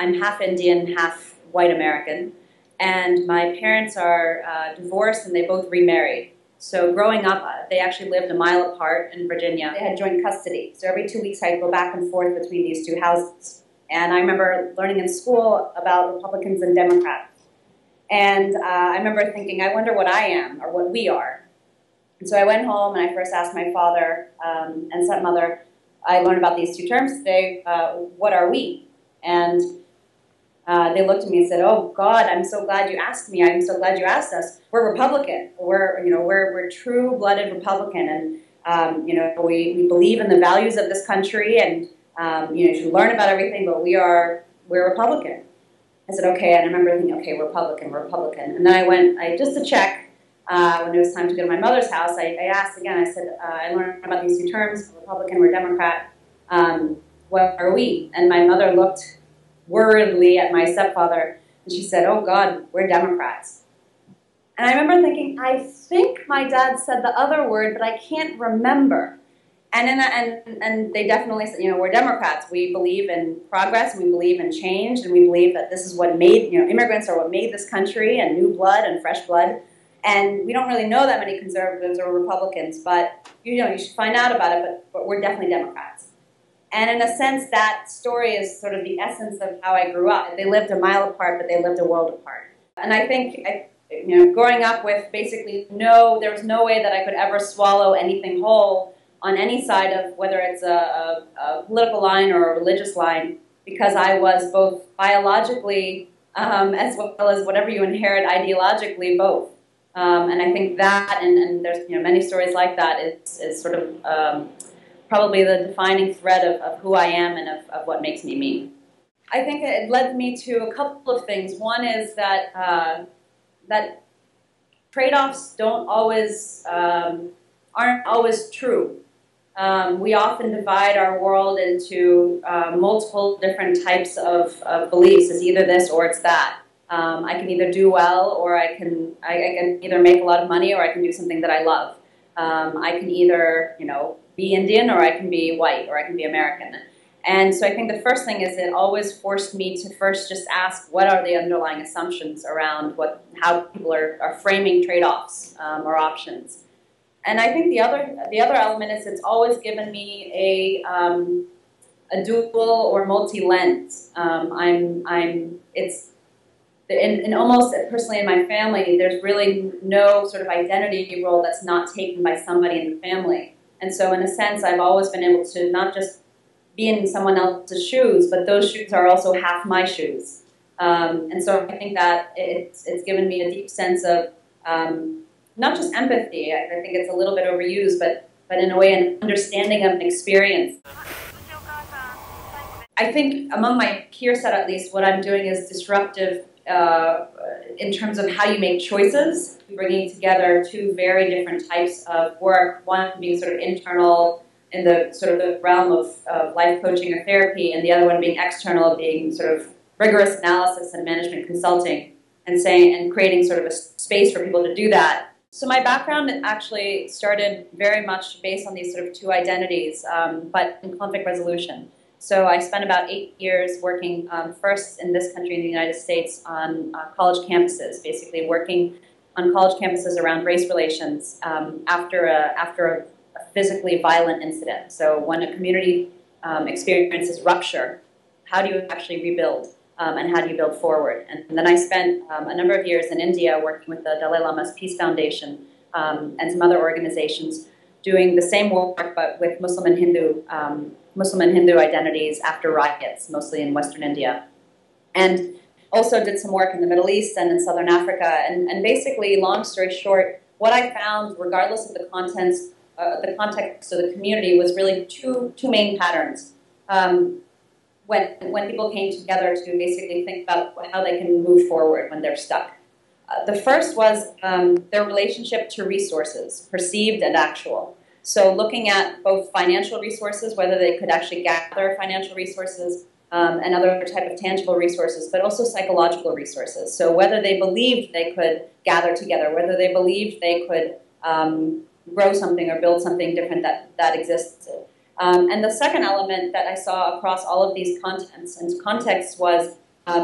I'm half Indian, half white American, and my parents are divorced and they both remarried. So growing up, they actually lived a mile apart in Virginia. They had joint custody. So every 2 weeks I'd go back and forth between these two houses. And I remember learning in school about Republicans and Democrats. And I remember thinking, I wonder what I am or what we are. And so I went home and I first asked my father and stepmother, I learned about these two terms today, what are we? And they looked at me and said, oh God, I'm so glad you asked me. I'm so glad you asked us. We're Republican. We're true-blooded Republican. And, we believe in the values of this country and, you should learn about everything, but we're Republican. I said, okay, and I remember thinking, okay, we're Republican. And then I went, just to check, when it was time to go to my mother's house, I asked again, I said, I learned about these two terms, we're Republican, we're Democrat, what are we? And my mother looked worriedly at my stepfather, and she said, oh God, we're Democrats. And I remember thinking, I think my dad said the other word, but I can't remember. And they definitely said, we're Democrats. We believe in progress, we believe in change, and we believe that this is what made, immigrants are what made this country, and new blood and fresh blood. And we don't really know that many conservatives or Republicans, but you should find out about it, but we're definitely Democrats. And in a sense, that story is sort of the essence of how I grew up. They lived a mile apart, but they lived a world apart. And I think, growing up with basically there was no way that I could ever swallow anything whole on any side of whether it's a political line or a religious line, because I was both biologically as well as whatever you inherit ideologically, both. And I think that, and there's many stories like that, is sort of probably the defining thread of who I am and of what makes me me. I think it led me to a couple of things. One is that that trade-offs aren't always true. We often divide our world into multiple different types of beliefs. It's either this or it's that. I can either do well, or I can either make a lot of money, or I can do something that I love. I can either be Indian, or I can be white, or I can be American. And so I think the first thing is it always forced me to first just ask, what are the underlying assumptions around how people are framing trade-offs or options. And I think the other element is it's always given me a dual or multi-lens. And almost personally in my family, there's really no sort of identity role that's not taken by somebody in the family. And so in a sense, I've always been able to not just be in someone else's shoes, but those shoes are also half my shoes. And so I think that it's given me a deep sense of not just empathy, I think it's a little bit overused, but in a way an understanding of an experience. I think among my peer set at least, what I'm doing is disruptive in terms of how you make choices, bringing together two very different types of work, one being sort of internal in the sort of the realm of life coaching or therapy, and the other one being external, being sort of rigorous analysis and management consulting, and creating sort of a space for people to do that. So my background actually started very much based on these sort of two identities, but in conflict resolution. So I spent about 8 years working first in this country, in the United States, on college campuses, basically working on college campuses around race relations after a physically violent incident. So when a community experiences rupture, how do you actually rebuild? And how do you build forward? And then I spent a number of years in India working with the Dalai Lama's Peace Foundation and some other organizations, doing the same work but with Muslim and Hindu identities after riots, mostly in Western India. And also did some work in the Middle East and in Southern Africa. And basically, long story short, what I found, regardless of the context of the community, was really two main patterns. When people came together to basically think about how they can move forward when they're stuck. The first was their relationship to resources, perceived and actual. So looking at both financial resources, whether they could actually gather financial resources and other type of tangible resources, but also psychological resources. So whether they believed they could gather together, whether they believed they could grow something or build something different that existed. And the second element that I saw across all of these contexts was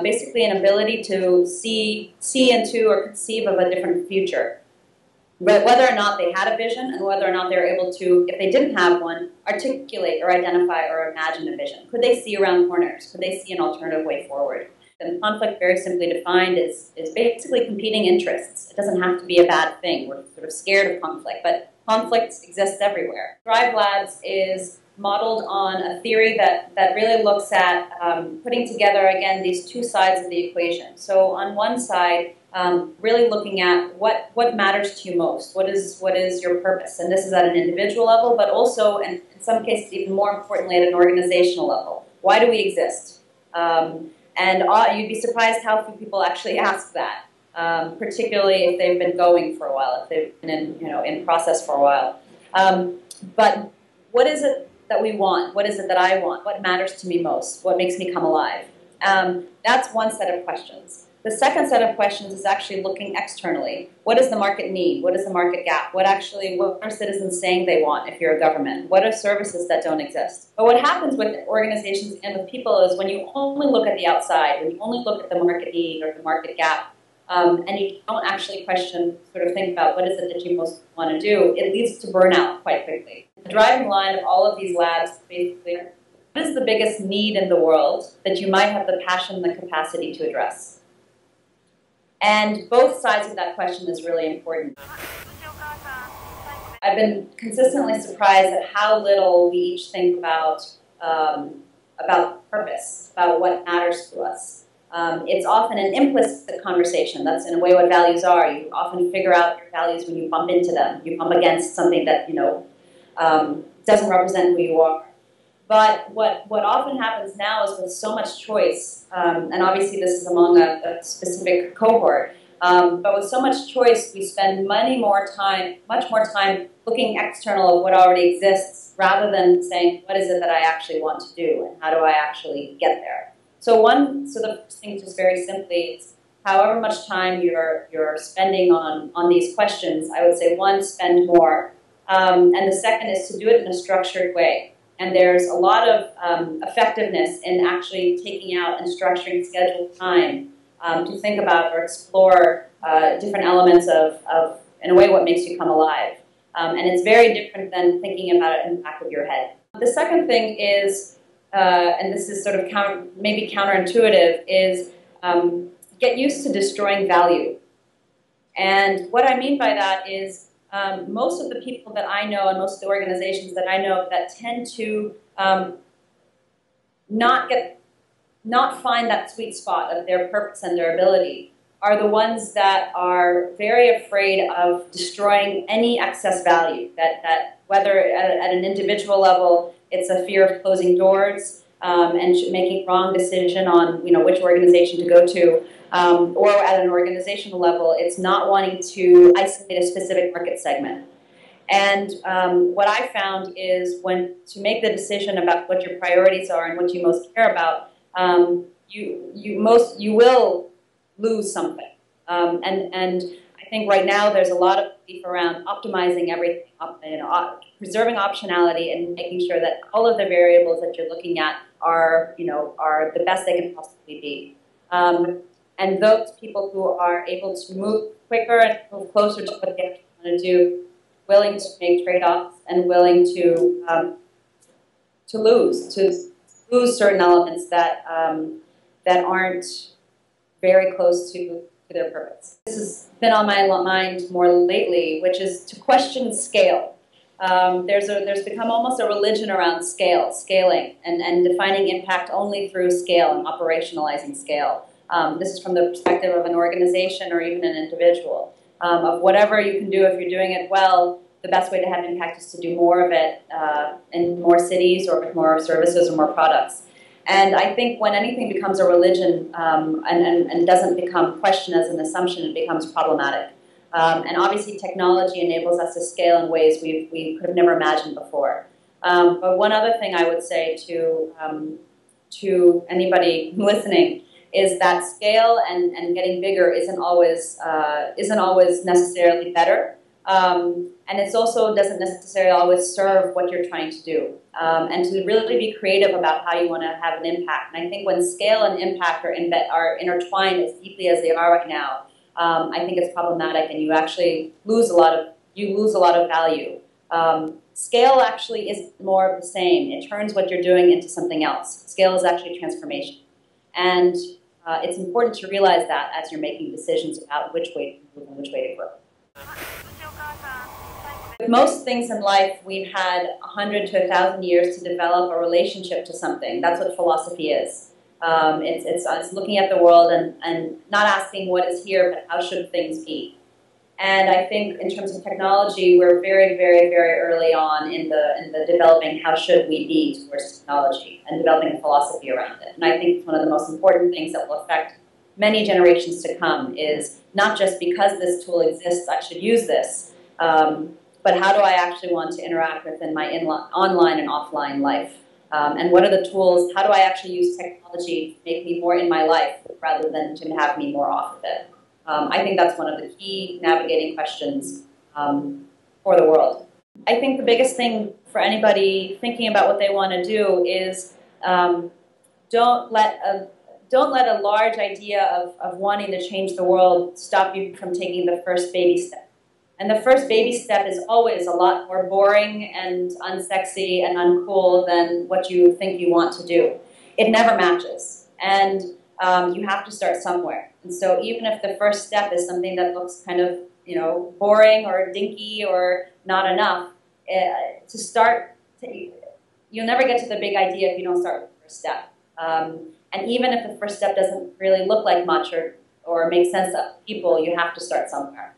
basically an ability to see into or conceive of a different future. But whether or not they had a vision and whether or not they were able to, if they didn't have one, articulate or identify or imagine a vision. Could they see around corners? Could they see an alternative way forward? And conflict, very simply defined, is basically competing interests. It doesn't have to be a bad thing. We're sort of scared of conflict, but conflict exists everywhere. Thrive Labs is modeled on a theory that really looks at putting together, again, these two sides of the equation. So on one side, really looking at what matters to you most. What is your purpose? And this is at an individual level, but also, and in some cases, even more importantly, at an organizational level. Why do we exist? And you'd be surprised how few people actually ask that, particularly if they've been going for a while, if they've been in process for a while. But what is it that we want? What is it that I want? What matters to me most? What makes me come alive? That's one set of questions. The second set of questions is actually looking externally. What does the market need? What is the market gap? What are citizens saying they want if you're a government? What are services that don't exist? But what happens with organizations and with people is when you only look at the outside, when you only look at the market need or the market gap, and you don't actually think about what is it that you most want to do, it leads to burnout quite quickly. The driving line of all of these labs is basically, what is the biggest need in the world that you might have the passion and the capacity to address? And both sides of that question is really important. I've been consistently surprised at how little we each think about purpose, about what matters to us. It's often an implicit conversation. That's in a way what values are. You often figure out your values when you bump into them. You bump against something that doesn't represent who you are. But what often happens now is with so much choice, and obviously this is among a specific cohort, but with so much choice, we spend much more time looking external at what already exists, rather than saying, what is it that I actually want to do, and how do I actually get there? So the first thing, just very simply, is however much time you're spending on these questions, I would say, one, spend more, and the second is to do it in a structured way. And there's a lot of effectiveness in actually taking out and structuring scheduled time to think about or explore different elements of, in a way, what makes you come alive. And it's very different than thinking about it in the back of your head. The second thing is, and this is sort of maybe counterintuitive, is get used to destroying value. And what I mean by that is, most of the people that I know and most of the organizations that I know that tend to not find that sweet spot of their purpose and their ability are the ones that are very afraid of destroying any excess value. That whether at an individual level, it's a fear of closing doors and making wrong decision on which organization to go to. Or at an organizational level, it's not wanting to isolate a specific market segment. And what I found is to make the decision about what your priorities are and what you most care about, you will lose something. And I think right now there's a lot of belief around optimizing everything, preserving optionality and making sure that all of the variables that you're looking at are the best they can possibly be. And those people who are able to move quicker and move closer to what they want to do, willing to make trade-offs and willing to lose certain elements that aren't very close to their purpose. This has been on my mind more lately, which is to question scale. There's become almost a religion around scaling, and defining impact only through scale and operationalizing scale. This is from the perspective of an organization or even an individual. Of whatever you can do, if you're doing it well, the best way to have impact is to do more of it in more cities or with more services or more products. And I think when anything becomes a religion and doesn't become questioned as an assumption, it becomes problematic. And obviously technology enables us to scale in ways we could have never imagined before. But one other thing I would say to anybody listening is that scale and getting bigger isn't always necessarily better. And it also doesn't necessarily always serve what you're trying to do. And to really be creative about how you want to have an impact. And I think when scale and impact are intertwined as deeply as they are right now, I think it's problematic, and you actually lose a lot of value. Scale actually is more of the same. It turns what you're doing into something else. Scale is actually transformation. And it's important to realize that as you're making decisions about which way to move and which way to grow. With most things in life, we've had 100 to 1,000 years to develop a relationship to something. That's what philosophy is. It's looking at the world and not asking what is here, but how should things be. And I think in terms of technology, we're very, very, very early on in the developing how should we be towards technology and developing a philosophy around it. And I think one of the most important things that will affect many generations to come is not just because this tool exists, I should use this, but how do I actually want to interact within my online and offline life? And what are the tools? How do I actually use technology to make me more in my life rather than to have me more off of it? I think that's one of the key navigating questions for the world. I think the biggest thing for anybody thinking about what they want to do is don't let a large idea of wanting to change the world stop you from taking the first baby step. And the first baby step is always a lot more boring and unsexy and uncool than what you think you want to do. It never matches. And you have to start somewhere. And so even if the first step is something that looks kind of, boring or dinky or not enough, you'll never get to the big idea if you don't start with the first step. And even if the first step doesn't really look like much or make sense to people, you have to start somewhere.